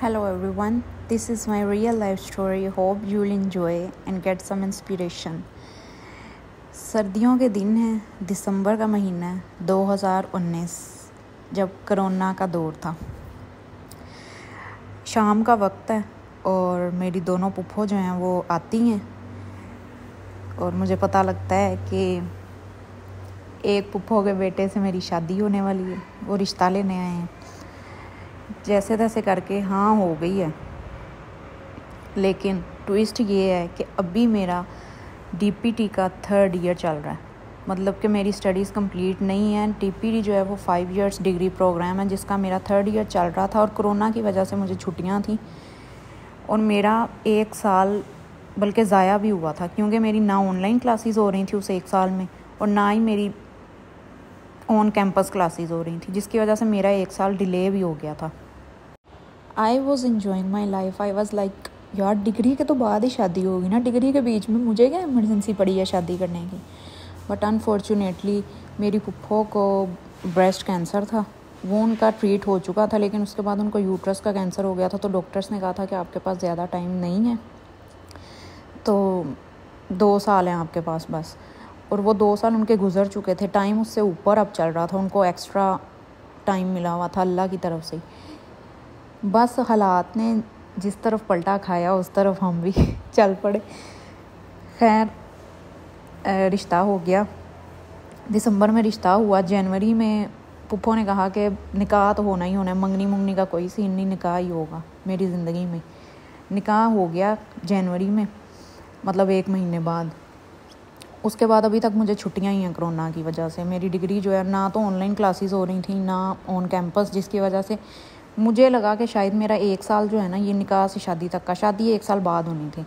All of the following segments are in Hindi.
Hello everyone, this is my real life story. Hope you'll enjoy and get some inspiration. सर्दियों के दिन हैं, दिसंबर का महीना है 2019, जब कोरोना का दौर था। शाम का वक्त है और मेरी दोनों पुप्पो जो हैं वो आती हैं और मुझे पता लगता है कि एक पुप्पो के बेटे से मेरी शादी होने वाली है। वो रिश्ता लेने आए हैं। जैसे तैसे करके हाँ हो गई है, लेकिन ट्विस्ट ये है कि अभी मेरा डीपीटी का 3rd ईयर चल रहा है। मतलब कि मेरी स्टडीज़ कंप्लीट नहीं है। डीपीटी जो है वो 5 इयर्स डिग्री प्रोग्राम है, जिसका मेरा 3rd ईयर चल रहा था और कोरोना की वजह से मुझे छुट्टियां थी और मेरा 1 साल बल्कि ज़ाया भी हुआ था, क्योंकि मेरी ना ऑनलाइन क्लासेस हो रही थी उस 1 साल में और ना ही मेरी ऑन कैंपस क्लासेस हो रही थी, जिसकी वजह से मेरा 1 साल डिले भी हो गया था। I was enjoying my life. I was like यार डिग्री के तो बाद ही शादी होगी ना, डिग्री के बीच में मुझे क्या इमरजेंसी पड़ी है शादी करने की। बट अनफॉर्चुनेटली मेरी पुप्पो को ब्रेस्ट कैंसर था। वो उनका ट्रीट हो चुका था, लेकिन उसके बाद उनको यूट्रस का कैंसर हो गया था। तो डॉक्टर्स ने कहा था कि आपके पास ज़्यादा टाइम नहीं है, तो 2 साल हैं आपके पास बस। और वो 2 साल उनके गुजर चुके थे। टाइम उससे ऊपर अब चल रहा था, उनको एक्स्ट्रा टाइम मिला हुआ था अल्लाह की तरफ से। बस हालात ने जिस तरफ पलटा खाया उस तरफ हम भी चल पड़े। खैर रिश्ता हो गया। दिसंबर में रिश्ता हुआ। जनवरी में पुप्पो ने कहा कि निकाह तो होना ही होना है, मंगनी मुंगनी का कोई सीन नहीं, निकाह ही होगा मेरी ज़िंदगी में। निकाह हो गया जनवरी में, मतलब 1 महीने बाद। उसके बाद अभी तक मुझे छुट्टियां ही हैं कोरोना की वजह से। मेरी डिग्री जो है ना तो ऑनलाइन क्लासेस हो रही थी ना ऑन कैंपस, जिसकी वजह से मुझे लगा कि शायद मेरा 1 साल जो है ना, ये निकाह से शादी तक का, शादी 1 साल बाद होनी थी,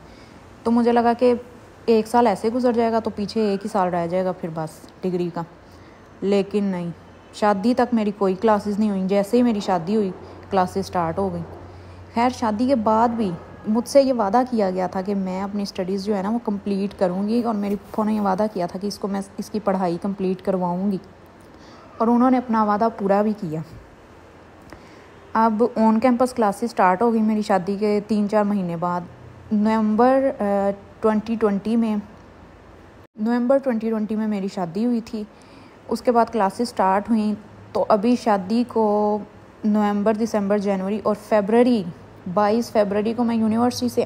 तो मुझे लगा कि 1 साल ऐसे गुजर जाएगा तो पीछे 1 ही साल रह जाएगा फिर बस डिग्री का। लेकिन नहीं, शादी तक मेरी कोई क्लासेस नहीं हुई। जैसे ही मेरी शादी हुई क्लासेस स्टार्ट हो गई। खैर शादी के बाद भी मुझसे ये वादा किया गया था कि मैं अपनी स्टडीज़ जो है ना वो कंप्लीट करूँगी, और मेरी पुप्पो ने ये वादा किया था कि इसको मैं इसकी पढ़ाई कंप्लीट करवाऊँगी, और उन्होंने अपना वादा पूरा भी किया। अब ऑन कैंपस क्लासेस स्टार्ट हो गई मेरी शादी के 3-4 महीने बाद। नवंबर 2020 में मेरी शादी हुई थी। उसके बाद क्लासेस स्टार्ट हुई, तो अभी शादी को नवंबर, दिसंबर, जनवरी और फरवरी, 22 फरवरी को मैं यूनिवर्सिटी से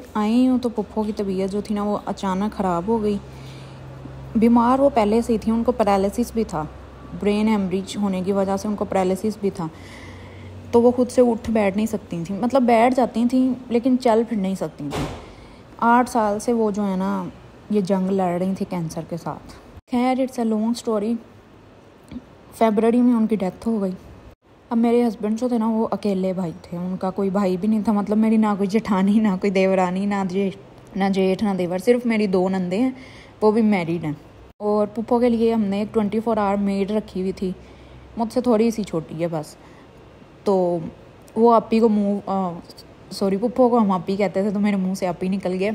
आई हूँ। तो पुप्पो की तबीयत जो थी ना वो अचानक ख़राब हो गई। बीमार वो पहले से ही थी, उनको पैरालिसिस भी था, ब्रेन हेमरेज होने की वजह से उनको पैरालिसिस भी था। तो वो खुद से उठ बैठ नहीं सकती थी, मतलब बैठ जाती थी लेकिन चल फिर नहीं सकती थी। 8 साल से वो जो है ना ये जंग लड़ रही थी कैंसर के साथ। खैर इट्स अ लॉन्ग स्टोरी। फरवरी में उनकी डेथ हो गई। अब मेरे हस्बैंड जो थे ना वो अकेले भाई थे, उनका कोई भाई भी नहीं था। मतलब मेरी ना कोई जेठानी, ना कोई देवरानी, ना जेठ ना देवर, सिर्फ मेरी 2 नंदे हैं, वो भी मैरिड हैं। और पुप्पो के लिए हमने एक 24 आवर मेड रखी हुई थी, मुझसे थोड़ी सी छोटी है बस। तो वो आपी को पुप्पो को हम आपी कहते थे, तो मेरे मुंह से आपी निकल गया।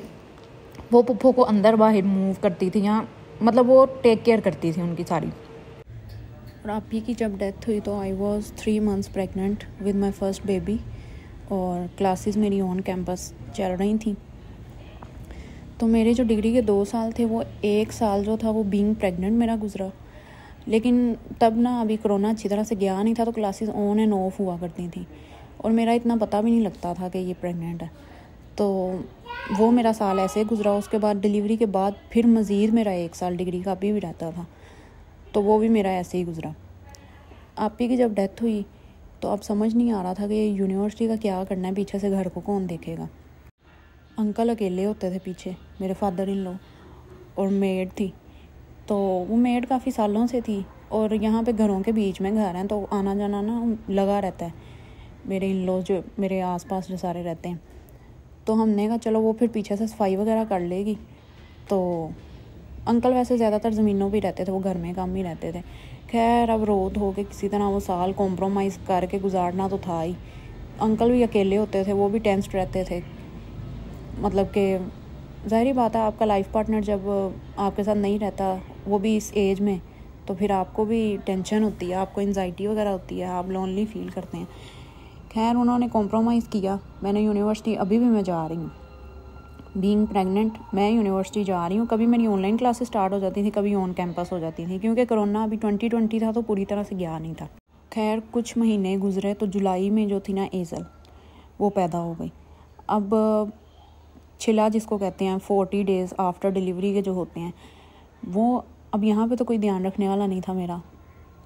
वो पुप्पो को अंदर बाहर मूव करती थी, यहाँ मतलब वो टेक केयर करती थी उनकी सारी। और आपी की जब डेथ हुई तो I was 3 months pregnant with my first baby, और क्लासेस मेरी ऑन कैंपस चल रही थी। तो मेरे जो डिग्री के 2 साल थे, वो 1 साल जो था वो बीइंग प्रेग्नेंट मेरा गुजरा। लेकिन तब ना अभी कोरोना अच्छी तरह से गया नहीं था, तो क्लासेस ऑन एंड ऑफ हुआ करती थी और मेरा इतना पता भी नहीं लगता था कि ये प्रेग्नेंट है। तो वो मेरा साल ऐसे गुजरा। उसके बाद डिलीवरी के बाद फिर मज़ीद मेरा 1 साल डिग्री का अभी भी रहता था, तो वो भी मेरा ऐसे ही गुजरा। आपी की जब डेथ हुई तो अब समझ नहीं आ रहा था कि यूनिवर्सिटी का क्या करना है, पीछे से घर को कौन देखेगा। अंकल अकेले होते थे पीछे, मेरे फादर इन लॉ, और मेड थी। तो वो मेड काफ़ी सालों से थी, और यहाँ पे घरों के बीच में घर हैं, तो आना जाना ना लगा रहता है। मेरे इन लॉ जो मेरे आसपास जो सारे रहते हैं, तो हमने कहा चलो वो फिर पीछे से सफाई वगैरह कर लेगी। तो अंकल वैसे ज़्यादातर ज़मीनों पे रहते थे, वो घर में काम ही रहते थे। खैर अब रो धो के किसी तरह वो साल कॉम्प्रोमाइज़ करके गुजारना तो था ही। अंकल भी अकेले होते थे, वो भी टेंस्ड रहते थे। मतलब कि ज़ाहिर बात है, आपका लाइफ पार्टनर जब आपके साथ नहीं रहता, वो भी इस एज में, तो फिर आपको भी टेंशन होती है, आपको एंजाइटी वगैरह होती है, आप लोनली फील करते हैं। खैर उन्होंने कॉम्प्रोमाइज़ किया, मैंने यूनिवर्सिटी अभी भी मैं जा रही हूँ। बीइंग प्रेग्नेंट मैं यूनिवर्सिटी जा रही हूँ। कभी मेरी ऑनलाइन क्लासेस स्टार्ट हो जाती थी, कभी ऑन कैंपस हो जाती थी, क्योंकि कोरोना अभी 2020 था तो पूरी तरह से गया नहीं था। खैर कुछ महीने गुजरे तो जुलाई में जो थी ना एज़ल, वो पैदा हो गई। अब छिला जिसको कहते हैं 40 डेज़ आफ्टर डिलीवरी के जो होते हैं वो, अब यहाँ पे तो कोई ध्यान रखने वाला नहीं था मेरा,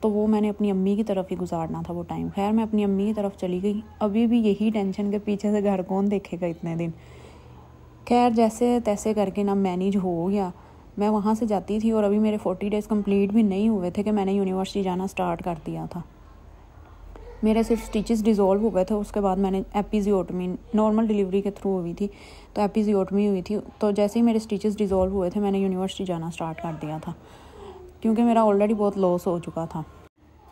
तो वो मैंने अपनी अम्मी की तरफ ही गुजारना था वो टाइम। खैर मैं अपनी अम्मी की तरफ चली गई, अभी भी यही टेंशन के पीछे से घर कौन देखेगा इतने दिन। खैर जैसे तैसे करके ना मैनेज हो गया, मैं वहाँ से जाती थी और अभी मेरे 40 डेज़ कंप्लीट भी नहीं हुए थे कि मैंने यूनिवर्सिटी जाना स्टार्ट कर दिया था। मेरे सिर्फ स्टिचेस डिज़ोल्व हो गए थे, उसके बाद मैंने एपिजियोटमी, नॉर्मल डिलीवरी के थ्रू हुई थी तो एपिजियोटमी हुई थी, तो जैसे ही मेरे स्टिचेस डिज़ोल्व हुए थे मैंने यूनिवर्सिटी जाना स्टार्ट कर दिया था, क्योंकि मेरा ऑलरेडी बहुत लॉस हो चुका था।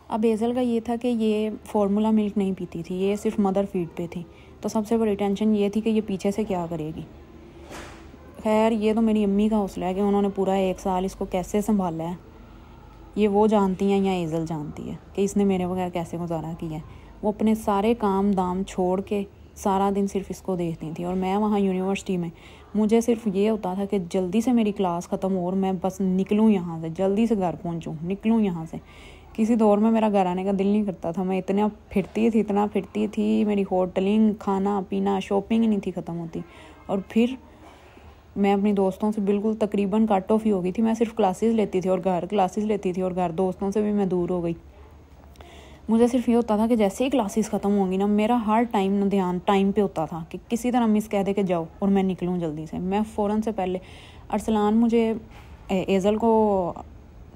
अब एज़ल का ये था कि ये फार्मूला मिल्क नहीं पीती थी, ये सिर्फ मदर फीड पे थी, तो सबसे बड़ी टेंशन ये थी कि ये पीछे से क्या करेगी। खैर ये तो मेरी अम्मी का हौसला है कि उन्होंने पूरा 1 साल इसको कैसे संभाला है, ये वो जानती हैं या एज़ल जानती है कि इसने मेरे बगैर कैसे गुजारा किया है। वो अपने सारे काम दाम छोड़ के सारा दिन सिर्फ इसको देखती थी, और मैं वहाँ यूनिवर्सिटी में मुझे सिर्फ ये होता था कि जल्दी से मेरी क्लास ख़त्म हो और मैं बस निकलूँ यहाँ से, जल्दी से घर पहुँचूँ, निकलूँ यहाँ से। किसी दौर में मेरा घर आने का दिल नहीं करता था, मैं इतना फिरती थी, मेरी होटलिंग, खाना पीना, शॉपिंग ही नहीं थी ख़त्म होती। और फिर मैं अपनी दोस्तों से बिल्कुल तकरीबन कट ऑफ ही हो गई थी, मैं सिर्फ क्लासेस लेती थी और घर दोस्तों से भी मैं दूर हो गई। मुझे सिर्फ ये होता था कि जैसे ही क्लासेस ख़त्म होंगी ना, मेरा हर टाइम ना ध्यान टाइम पे होता था कि किसी तरह मिस कह दे के जाओ और मैं निकलूँ जल्दी से। मैं फ़ौरन से पहले अरसलान मुझे एज़ल को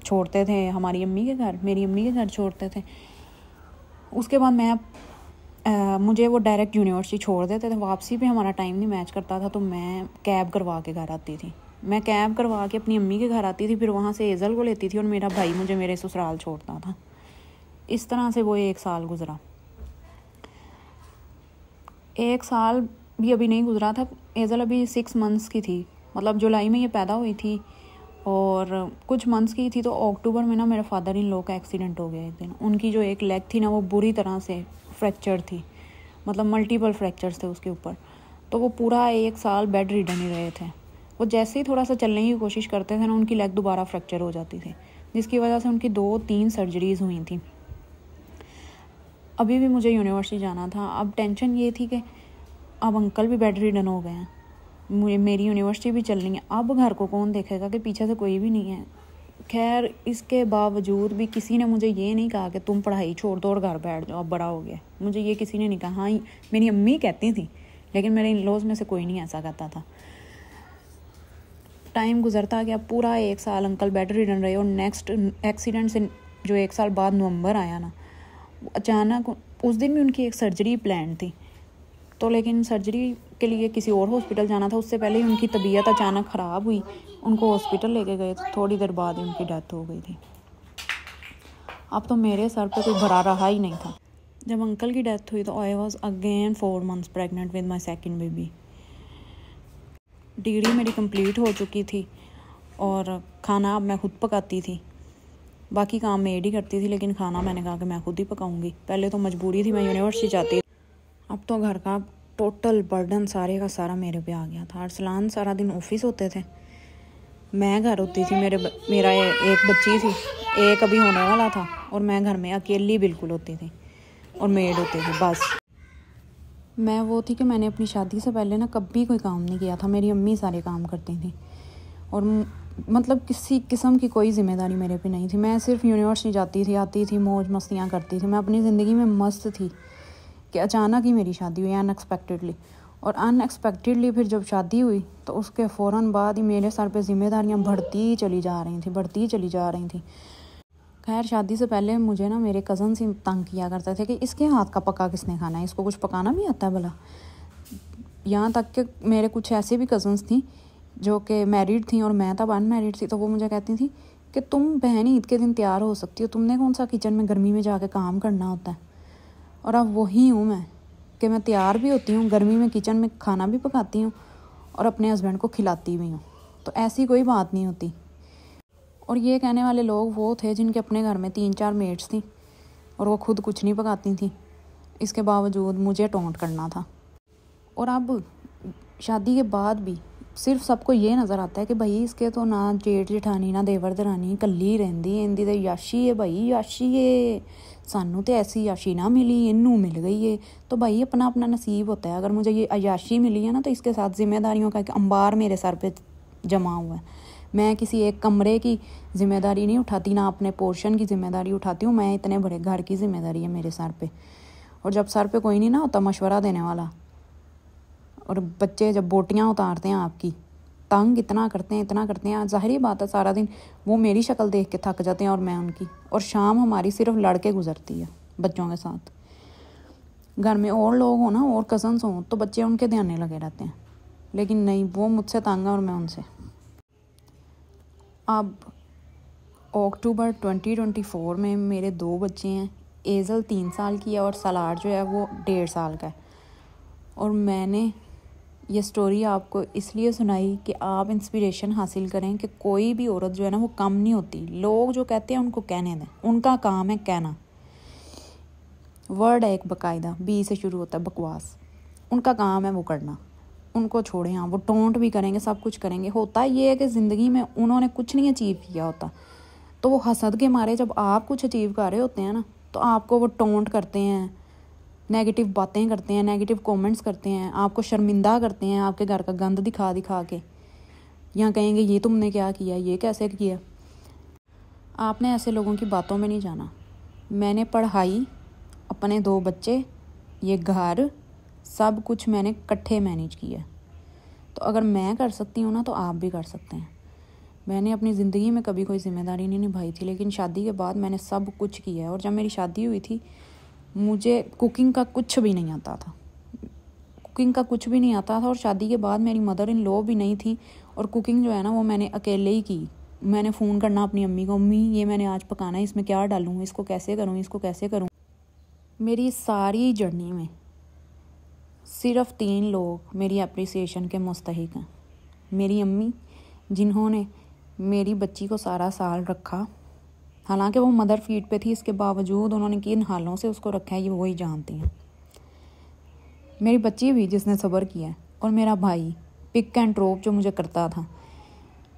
छोड़ते थे हमारी अम्मी के घर, मेरी अम्मी के घर छोड़ते थे, उसके बाद मुझे वो डायरेक्ट यूनिवर्सिटी छोड़ देते थे। वापसी पे हमारा टाइम नहीं मैच करता था तो मैं कैब करवा के घर आती थी, मैं कैब करवा के अपनी अम्मी के घर आती थी, फिर वहाँ से एज़ल को लेती थी और मेरा भाई मुझे मेरे ससुराल छोड़ता था। इस तरह से वो 1 साल गुजरा। 1 साल भी अभी नहीं गुजरा था, एज़ल अभी 6 मंथ्स की थी, मतलब जुलाई में ये पैदा हुई थी और कुछ मंथ्स की थी, तो अक्टूबर में ना मेरे फादर इन लॉ का एक्सीडेंट हो गया एक दिन। उनकी जो एक लेग थी ना वो बुरी तरह से फ्रैक्चर थी, मतलब मल्टीपल फ्रैक्चर्स थे उसके ऊपर, तो वो पूरा 1 साल बेड रिडन ही रहे थे। वो जैसे ही थोड़ा सा चलने की कोशिश करते थे ना, उनकी लेग दोबारा फ्रैक्चर हो जाती थी, जिसकी वजह से उनकी 2-3 सर्जरीज़ हुई थी। अभी भी मुझे यूनिवर्सिटी जाना था। अब टेंशन ये थी कि अब अंकल भी बेड रिडन हो गए हैं, मेरी यूनिवर्सिटी भी चल रही है, अब घर को कौन देखेगा कि पीछे से कोई भी नहीं है। खैर इसके बावजूद भी किसी ने मुझे ये नहीं कहा कि तुम पढ़ाई छोड़ दो और घर बैठ जाओ, अब बड़ा हो गया, मुझे ये किसी ने नहीं कहा। हाँ मेरी अम्मी कहती थी, लेकिन मेरे इन लॉज में से कोई नहीं ऐसा कहता था। टाइम गुजरता गया, पूरा 1 साल अंकल बेड रिडन रहे और नेक्स्ट एक्सीडेंट से जो 1 साल बाद नवंबर आया ना, अचानक उस दिन भी उनकी एक सर्जरी प्लान थी, तो लेकिन सर्जरी के लिए किसी और हॉस्पिटल जाना था, उससे पहले ही उनकी तबीयत अचानक ख़राब हुई, उनको हॉस्पिटल लेके गए, तो थोड़ी देर बाद ही उनकी डेथ हो गई थी। अब तो मेरे सर पे कोई भरा रहा ही नहीं था। जब अंकल की डेथ हुई तो I was again 4 months pregnant with my second baby. Degree मेरी कंप्लीट हो चुकी थी और खाना अब मैं खुद पकाती थी, बाकी काम मेड ही करती थी, लेकिन खाना मैंने कहा कि मैं खुद ही पकाऊंगी। पहले तो मजबूरी थी, मैं यूनिवर्सिटी जाती, अब तो घर का टोटल बर्डन सारे का सारा मेरे पे आ गया था। अरसलान सारा दिन ऑफिस होते थे, मैं घर होती थी, मेरा एक बच्ची थी, एक अभी होने वाला था, और मैं घर में अकेली बिल्कुल होती थी और मेड होती थी। बस मैं वो थी कि मैंने अपनी शादी से पहले ना कभी कोई काम नहीं किया था, मेरी अम्मी सारे काम करती थी और मतलब किसी किस्म की कोई ज़िम्मेदारी मेरे पे नहीं थी। मैं सिर्फ यूनिवर्सिटी जाती थी, आती थी, मौज मस्तियाँ करती थी, मैं अपनी ज़िंदगी में मस्त थी कि अचानक ही मेरी शादी हुई अनएक्सपेक्टेडली। और अनएक्सपेक्टेडली फिर जब शादी हुई तो उसके फ़ौरन बाद ही मेरे सर पे ज़िम्मेदारियाँ बढ़ती चली जा रही थी। खैर शादी से पहले मुझे ना मेरे कज़न से तंग किया करते थे कि इसके हाथ का पका किसने खाना है, इसको कुछ पकाना भी आता है भला। यहाँ तक कि मेरे कुछ ऐसे भी कज़न्स थी जो कि मैरिड थी और मैं तब अनमैरिड थी, तो वो मुझे कहती थी कि तुम बहन ईद के दिन तैयार हो सकती हो, तुमने कौन सा किचन में गर्मी में जाके काम करना होता है। और अब वही हूँ मैं कि मैं तैयार भी होती हूँ, गर्मी में किचन में खाना भी पकाती हूँ और अपने हस्बैंड को खिलाती भी हूँ, तो ऐसी कोई बात नहीं होती। और ये कहने वाले लोग वो थे जिनके अपने घर में 3-4 मेड्स थी और वो खुद कुछ नहीं पकाती थी, इसके बावजूद मुझे टोंट करना था। और अब शादी के बाद भी सिर्फ सबको ये नज़र आता है कि भाई इसके तो ना जेठ जेठानी ना देवर दरानी, कल्ली रहिंदी इंदी ते याशी है, भाई याशी है, सानू तो ऐसी याशी ना मिली, इनू मिल गई है। तो भाई अपना अपना नसीब होता है। अगर मुझे ये अयाशी मिली है ना, तो इसके साथ जिम्मेदारियों का एक अंबार मेरे सर पे जमा हुआ है। मैं किसी एक कमरे की जिम्मेदारी नहीं उठाती, ना अपने पोर्शन की जिम्मेदारी उठाती हूँ, मैं इतने बड़े घर की जिम्मेदारी है मेरे सर पे। और जब सर पे कोई नहीं ना होता मशवरा देने वाला, और बच्चे जब बोटियाँ उतारते हैं आपकी, तंग इतना करते हैं, ज़ाहिरी बात है सारा दिन वो मेरी शक्ल देख के थक जाते हैं और मैं उनकी। और शाम हमारी सिर्फ लड़के गुजरती है बच्चों के साथ। घर में और लोग हो ना, और कज़न्स हों, तो बच्चे उनके ध्यान लगे रहते हैं, लेकिन नहीं, वो मुझसे तंग है और मैं उनसे। अब अक्टूबर 2024 में मेरे 2 बच्चे हैं। एज़ल 3 साल की है और सलार जो है वो 1.5 साल का है। और मैंने ये स्टोरी आपको इसलिए सुनाई कि आप इंस्पिरेशन हासिल करें कि कोई भी औरत जो है ना वो कम नहीं होती। लोग जो कहते हैं उनको कहने दें, उनका काम है कहना। वर्ड है एक बाकायदा, बी से शुरू होता है, बकवास। उनका काम है वो करना, उनको छोड़ें। हाँ, वो टोंट भी करेंगे, सब कुछ करेंगे। होता ये है कि ज़िंदगी में उन्होंने कुछ नहीं अचीव किया होता, तो वो हसद के मारे जब आप कुछ अचीव कर रहे होते हैं ना, तो आपको वो टोंट करते हैं, नेगेटिव बातें करते हैं, नेगेटिव कमेंट्स करते हैं, आपको शर्मिंदा करते हैं, आपके घर का गंद दिखा दिखा के, या कहेंगे ये तुमने क्या किया, ये कैसे किया। आपने ऐसे लोगों की बातों में नहीं जाना। मैंने पढ़ाई, अपने 2 बच्चे, ये घर, सब कुछ मैंने इकट्ठे मैनेज किया। तो अगर मैं कर सकती हूँ ना, तो आप भी कर सकते हैं। मैंने अपनी ज़िंदगी में कभी कोई ज़िम्मेदारी नहीं निभाई थी, लेकिन शादी के बाद मैंने सब कुछ किया है। और जब मेरी शादी हुई थी, मुझे कुकिंग का कुछ भी नहीं आता था, और शादी के बाद मेरी मदर इन लॉ भी नहीं थी। और कुकिंग जो है ना वो मैंने अकेले ही की। मैंने फ़ोन करना अपनी अम्मी को, अम्मी ये मैंने आज पकाना है, इसमें क्या डालूँ, इसको कैसे करूँ। मेरी सारी जर्नी में सिर्फ 3 लोग मेरी अप्रिसिएशन के मुस्तहिक हैं। मेरी अम्मी, जिन्होंने मेरी बच्ची को सारा साल रखा, हालांकि वो मदर फीड पे थी, इसके बावजूद उन्होंने किन हालों से उसको रखा है ये वही जानती हैं। मेरी बच्ची भी जिसने सब्र किया है। और मेरा भाई पिक एंड ड्रॉप जो मुझे करता था,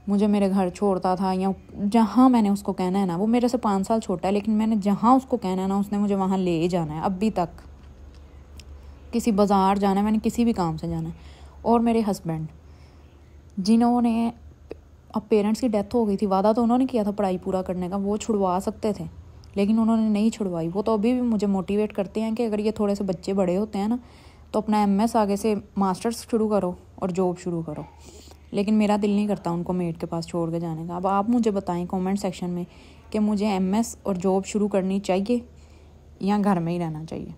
मुझे मेरे घर छोड़ता था, या जहाँ मैंने उसको कहना है ना, वो मेरे से 5 साल छोटा है, लेकिन मैंने जहाँ उसको कहना है ना, उसने मुझे वहाँ ले ही जाना है। अभी तक किसी बाज़ार जाना है, मैंने किसी भी काम से जाना है। और मेरे हस्बैंड, जिन्होंने, अब पेरेंट्स की डेथ हो गई थी, वादा तो उन्होंने किया था पढ़ाई पूरा करने का, वो छुड़वा सकते थे, लेकिन उन्होंने नहीं छुड़वाई। वो तो अभी भी मुझे मोटिवेट करते हैं कि अगर ये थोड़े से बच्चे बड़े होते हैं ना, तो अपना MS आगे से मास्टर्स शुरू करो और जॉब शुरू करो। लेकिन मेरा दिल नहीं करता उनको मेड के पास छोड़ के जाने का। अब आप मुझे बताएं कमेंट सेक्शन में कि मुझे MS और जॉब शुरू करनी चाहिए या घर में ही रहना चाहिए।